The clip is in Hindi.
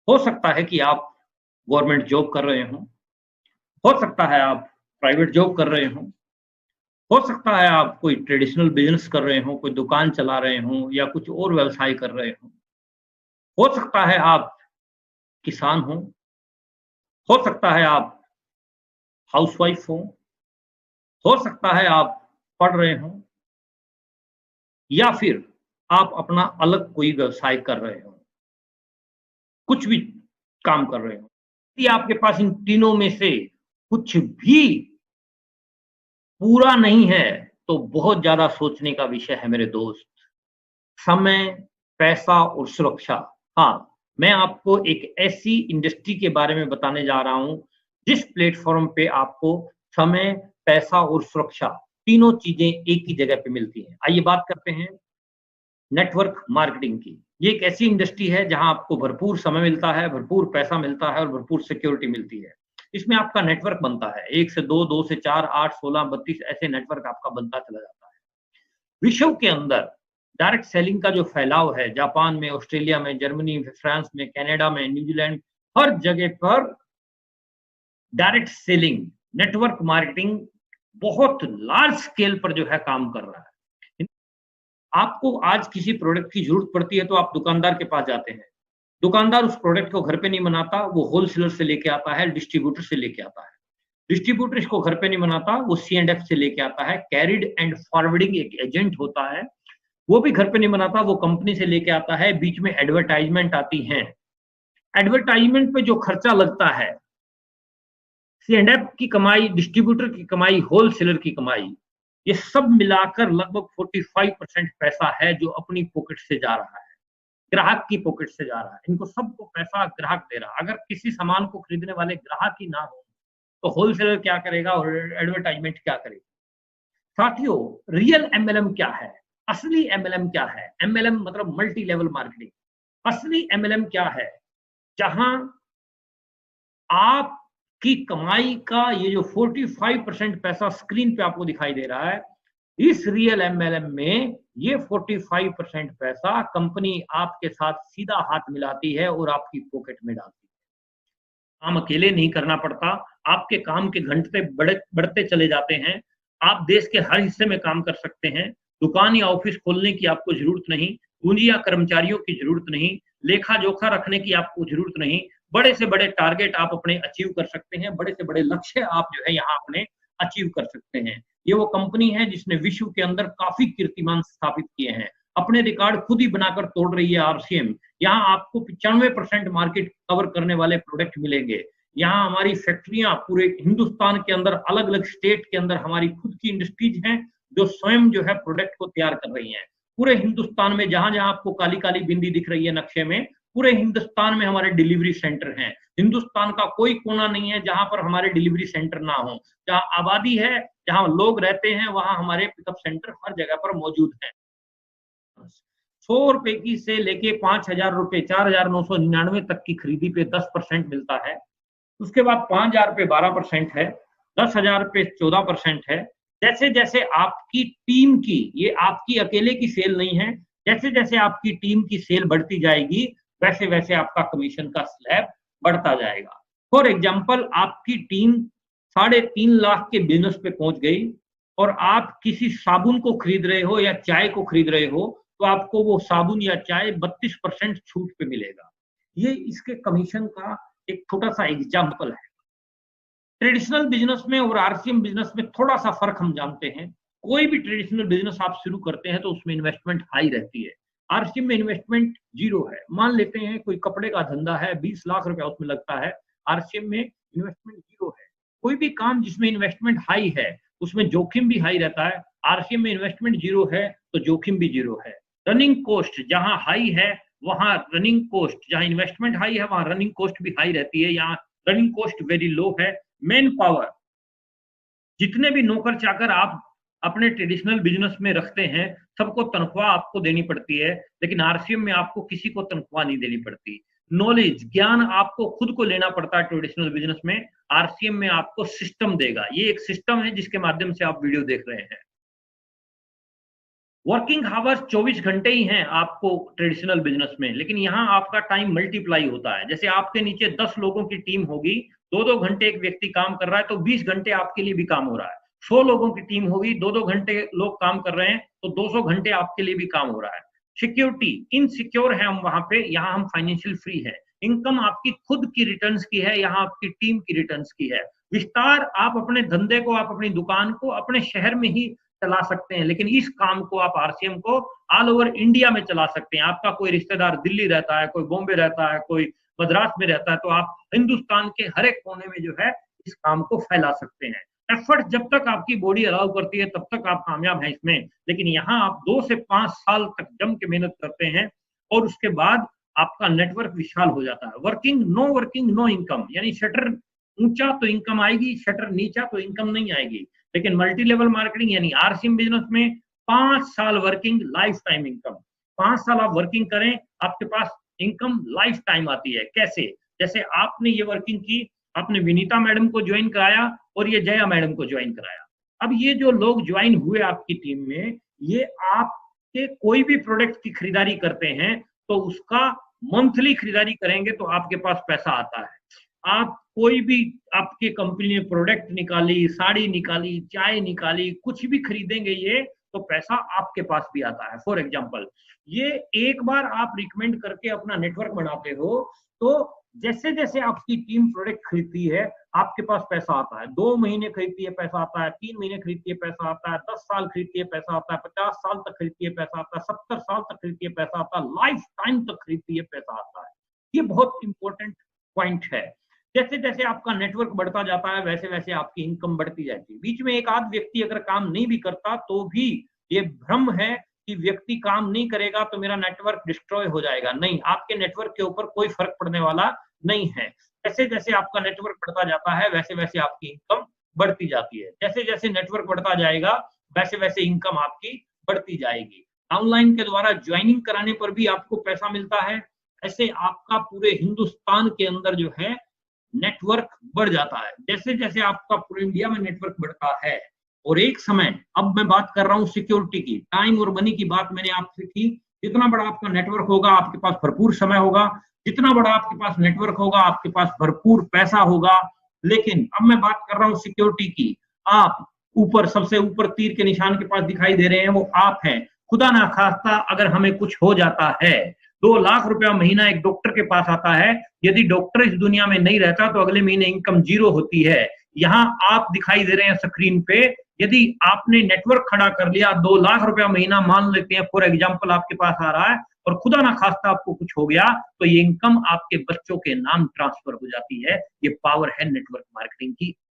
हो सकता है कि आप गवर्नमेंट जॉब कर रहे हों, हो सकता है आप प्राइवेट जॉब कर रहे हों, हो सकता है आप कोई ट्रेडिशनल बिज़नेस कर रहे हों, कोई दुकान चला रहे हों या कुछ और व्यवसाय कर रहे हों। हो सकता है आप किसान हों, हो सकता है आप हाउसवाइफ़ हों, हो सकता है आप पढ़ रहे हों या फिर आप अपना अलग कोई व्यवसाय कर रहे हों, कुछ भी काम कर रहे हों। यदि आपके पास इन तीनों में से कुछ भी पूरा नहीं है, तो बहुत ज़्यादा सोचने का विषय है मेरे दोस्त। समय, पैसा और सुरक्षा। हाँ, मैं आपको एक ऐसी इंडस्ट्री के बारे में बताने जा रहा हूँ, जिस प्लेटफ़ॉर्म पे आपको समय, पैसा और सुरक्षा तीनों चीज़ें एक ही जगह पे मिलती हैं। आइए बात करते हैं नेटवर्क मार्केटिंग की। ये एक ऐसी इंडस्ट्री है जहाँ आपको भरपूर समय मिलता है, भरपूर पैसा मिलता है और भरपूर सिक्योरिटी मिलती है। इसमें आपका नेटवर्क बनता है, 1 से 2, 2 से 4, 8, 16, 32 ऐसे नेटवर्क आपका बनता चला जाता है। विश्व के अंदर डायरेक्ट सेलिंग का जो फैलाव है, जापान में, ऑस्ट्रेलिया में, जर्मनी में, फ्रांस में, कनाडा में, न्यूजीलैंड, हर जगह पर डायरेक्ट सेलिंग, नेटवर्क मार्केटिंग बहुत लार्ज स्केल पर जो है काम कर रहा है। आपको आज किसी प्रोडक्ट की ज़रूरत पड़ती है तो आप दुकानदार के पास जाते हैं। दुकानदार उस प्रोडक्ट को घर पे नहीं बनाता, वो होलसेलर से लेके आता है, डिस्ट्रीब्यूटर से लेके आता है। डिस्ट्रीब्यूटर इसको घर पे नहीं बनाता, वो सी&एफ से लेके आता है। कैरिड एंड फॉरवर्डिंग एक एजेंट होता है, वो भी घर पे नहीं बनाता, वो कंपनी से लेके आता है, बीच में एडवर्टाइज़मेंट आती हैं। एडवर्टाइज़मेंट पे जो खर्चा लगता है, सी&एफ की कमाई, डिस्ट्रीब्यूटर की कमाई, होलसेलर की कमाई, ये सब मिलाकर लगभग 45% पैसा है जो अपनी पॉकेट से जा रहा है, ग्राहक की पॉकेट से जा रहा है। इनको सबको पैसा ग्राहक दे रहा है। अगर किसी सामान को खरीदने वाले ग्राहक ही ना हो, तो होलसेलर क्या करेगा और एडवर्टाइज़मेंट क्या करेगा? साथियों, रियल एमएलएम क्या है? असली एमएलएम क्या है? एमएलएम मतलब मल्टी लेवल मार्केटिंग। असली एमएलएम क्या है? जहां आपकी कमाई का ये जो 45% पैसा स्क्रीन पे आपको दिखाई दे रहा है, इस रियल एमएलएम में ये 45% पैसा कंपनी आपके साथ सीधा हाथ मिलाती है और आपकी पॉकेट में डालती है। काम अकेले नहीं करना पड़ता, आपके काम के घंटे बढ़ते चले जाते हैं। आप देश के हर हिस्से में काम कर सकते हैं। दुकान या ऑफ़िस खोलने की आपको ज़रूरत नहीं, पूँजी या कर्मचारियों की ज़रूरत नहीं, लेखा-जोखा रखने की आपको ज़रूरत नहीं। बड़े से बड़े टारगेट आप अपने अचीव कर सकते हैं, बड़े से बड़े लक्ष्य आप जो है यहाँ अपने अचीव कर सकते हैं। ये वो कंपनी है जिसने विश्व के अंदर काफ़ी कीर्तिमान स्थापित किए हैं। अपने रिकॉर्ड खुद ही बनाकर तोड़ रही है आरसीएम। यहाँ आपको 95% मार्केट कवर करने वाले प्रोडक्ट मिलेंगे। यहाँ हमारी फैक्ट्रियाँ पूरे हिंदुस्तान के अंदर अलग-अलग स्टेट के अंदर हमारी खुद की इंडस्ट्रीज़ हैं, जो स्वयं जो है प्रोडक्ट को तैयार कर रही हैं। पूरे हिंदुस्तान में जहाँ-जहाँ आपको काली-काली बिंदी दिख रही है नक्शे में, पूरे हिंदुस्तान में हमारे डिलीवरी सेंटर हैं। हिंदुस्तान का कोई कोना नहीं है जहाँ पर हमारे डिलीवरी सेंटर ना हो। जहाँ आबादी है, जहाँ लोग रहते हैं, वहाँ हमारे पिकअप सेंटर हर जगह पर मौजूद हैं। ₹100 की से लेके ₹5000 4,999 तक की खरीदी पे 10% मिलता है। उसके बाद 5,000 पे 12% है, 10,000 पे 14% है। जैसे-जैसे आपकी टीम की, ये आपकी अकेले की सेल नहीं है, जैसे-जैसे आपकी टीम की सेल बढ़ती जाएगी, वैसे-वैसे आपका कमीशन का स्लैब बढ़ता जाएगा। फॉर एग्ज़ाम्पल आपकी टीम साढ़े 3 लाख के बिज़नेस पे पहुँच गई और आप किसी साबुन को खरीद रहे हो या चाय को खरीद रहे हो, तो आपको वो साबुन या चाय 32% छूट पे मिलेगा। ये इसके कमीशन का एक छोटा-सा एग्ज़ाम्पल है। ट्रेडिशनल बिज़नेस में और आरसीएम बिज़नेस में थोड़ा-सा फ़र्क हम जानते हैं। कोई भी ट्रेडिशनल बिज़नेस आप शुरू करते हैं तो उसमें इन्वेस्टमेंट हाई रहती है। आरसीएम में इन्वेस्टमेंट 0 है। मान लेते हैं कोई कपड़े का धंधा है, 20 लाख रुपया उसमें लगता है, आरसीएम में इन्वेस्टमेंट 0 है। कोई भी काम जिसमें इन्वेस्टमेंट हाई है, उसमें जोखिम भी हाई रहता है। आरसीएम में इन्वेस्टमेंट 0 है, तो जोखिम भी 0 है। रनिंग कॉस्ट जहाँ हाई है, वहाँ रनिंग कॉस्ट जहाँ इन्वेस्टमेंट हाई है, वहाँ रनिंग कॉस्ट भी हाई रहती है। यहाँ रनिंग कॉस्ट वेरी लो है। मैन पावर, जितने भी नौकर-चाकर आप अपने ट्रेडिशनल बिज़नेस में रखते हैं, सबको तनख्वाह आपको देनी पड़ती है, लेकिन आरसीएम में आपको किसी को तनख्वाह नहीं देनी पड़ती। नॉलेज, ज्ञान आपको खुद को लेना पड़ता है ट्रेडिशनल बिज़नेस में, आरसीएम में आपको सिस्टम देगा। ये एक सिस्टम है जिसके माध्यम से आप वीडियो देख रहे हैं। वर्किंग आवर्स 24 घंटे ही हैं आपको ट्रेडिशनल बिजनेस में, लेकिन यहाँ आपका टाइम मल्टीप्लाई होता है। जैसे आपके नीचे 10 लोगों की टीम होगी, 2-2 घंटे एक व्यक्ति काम कर रहा है, तो 20 घंटे आपके लिए भी काम हो रहा है। 100 लोगों की टीम होगी, 2-2 घंटे लोग काम कर रहे हैं, तो 200 घंटे आपके लिए भी काम हो रहा है। सिक्योरिटी, इनसिक्योर है हम वहां पे, यहाँ हम फाइनेंशियल फ्री है। इनकम आपकी खुद की रिटर्न्स की है, यहाँ आपकी टीम की रिटर्न्स की है। विस्तार, आप अपने धंधे को, आप अपनी दुकान को अपने शहर में ही चला सकते हैं, लेकिन इस काम को आप आरसीएम को ऑल ओवर इंडिया में चला सकते हैं। आपका कोई रिश्तेदार दिल्ली रहता है, कोई बॉम्बे रहता है, कोई मद्रास में रहता है, तो आप हिंदुस्तान के हर एक कोने में जो है इस काम को फैला सकते हैं। एफर्ट जब तक आपकी बॉडी अलाउ करती है तब तक आप कामयाब हैं इसमें, लेकिन यहाँ आप 2 से 5 साल तक जम के मेहनत करते हैं और उसके बाद आपका नेटवर्क विशाल हो जाता है। वर्किंग नो इनकम, यानी शटर ऊंचा तो इनकम आएगी, शटर नीचा तो इनकम नहीं आएगी। लेकिन मल्टी लेवल मार्केटिंग यानी आरसीएम बिजनेस में 5 साल वर्किंग, लाइफ टाइम इनकम। 5 साल आप वर्किंग करें, आपके पास इनकम लाइफ टाइम आती है। कैसे? जैसे आपने ये वर्किंग की, आपने विनीता मैडम को ज्वाइन कराया और ये जया मैडम को ज्वाइन कराया। अब ये जो लोग ज्वाइन हुए आपकी टीम में, ये आपके कोई भी प्रोडक्ट की खरीदारी करते हैं तो उसका मंथली खरीदारी करेंगे तो आपके पास पैसा आता है। आप कोई भी आपके कंपनी ने प्रोडक्ट निकाली, साड़ी निकाली, चाय निकाली, कुछ भी खरीदेंगे ये, तो पैसा आपके पास भी आता है। फॉर एग्जांपल, ये एक बार आप रिकमेंड करके अपना नेटवर्क बनाते हो, तो जैसे जैसे आपकी टीम प्रोडक्ट खरीदती है आपके पास पैसा आता है। 2 महीने खरीदती है पैसा आता है, 3 महीने खरीदती है पैसा आता है, 10 साल खरीदती है पैसा आता है, 50 साल तक खरीदती है पैसा आता है, 70 साल तक खरीदती है पैसा आता है, लाइफ टाइम तक खरीदती है पैसा आता है। ये बहुत इंपॉर्टेंट पॉइंट है। जैसे जैसे आपका नेटवर्क बढ़ता जाता है वैसे वैसे आपकी इनकम बढ़ती जाती है। बीच में एक आध व्यक्ति अगर काम नहीं भी करता तो भी ये भ्रम है कि व्यक्ति काम नहीं करेगा तो मेरा नेटवर्क डिस्ट्रॉय हो जाएगा। नहीं, आपके नेटवर्क के ऊपर कोई फर्क पड़ने वाला नहीं है। जैसे जैसे आपका नेटवर्क बढ़ता जाता है वैसे वैसे आपकी इनकम बढ़ती जाती है। जैसे जैसे नेटवर्क बढ़ता जाएगा वैसे वैसे इनकम आपकी बढ़ती जाएगी। ऑनलाइन के द्वारा ज्वाइनिंग कराने पर भी आपको पैसा मिलता है। ऐसे आपका पूरे हिंदुस्तान के अंदर जो है नेटवर्क बढ़ जाता है। जैसे जैसे आपका पूरे इंडिया में नेटवर्क बढ़ता है और एक समय, अब मैं बात कर रहा हूँ सिक्योरिटी की, टाइम और मनी की बात मैंने आपसे की। जितना बड़ा आपका नेटवर्क होगा आपके पास भरपूर समय होगा, जितना बड़ा आपके पास नेटवर्क होगा आपके पास भरपूर पैसा होगा। लेकिन अब मैं बात कर रहा हूँ सिक्योरिटी की। आप ऊपर, सबसे ऊपर तीर के निशान के पास दिखाई दे रहे हैं, वो आप हैं। खुदा ना खास्ता अगर हमें कुछ हो जाता है, 2 लाख रुपया महीना एक डॉक्टर के पास आता है। यदि डॉक्टर इस दुनिया में नहीं रहता तो अगले महीने इनकम 0 होती है। यहाँ आप दिखाई दे रहे हैं स्क्रीन पे, यदि आपने नेटवर्क खड़ा कर लिया, 2 लाख रुपया महीना मान लेते हैं फॉर एग्जांपल आपके पास आ रहा है, और खुदा ना खास्ता आपको कुछ हो गया तो ये इनकम आपके बच्चों के नाम ट्रांसफर हो जाती है। ये पावर है नेटवर्क मार्केटिंग की।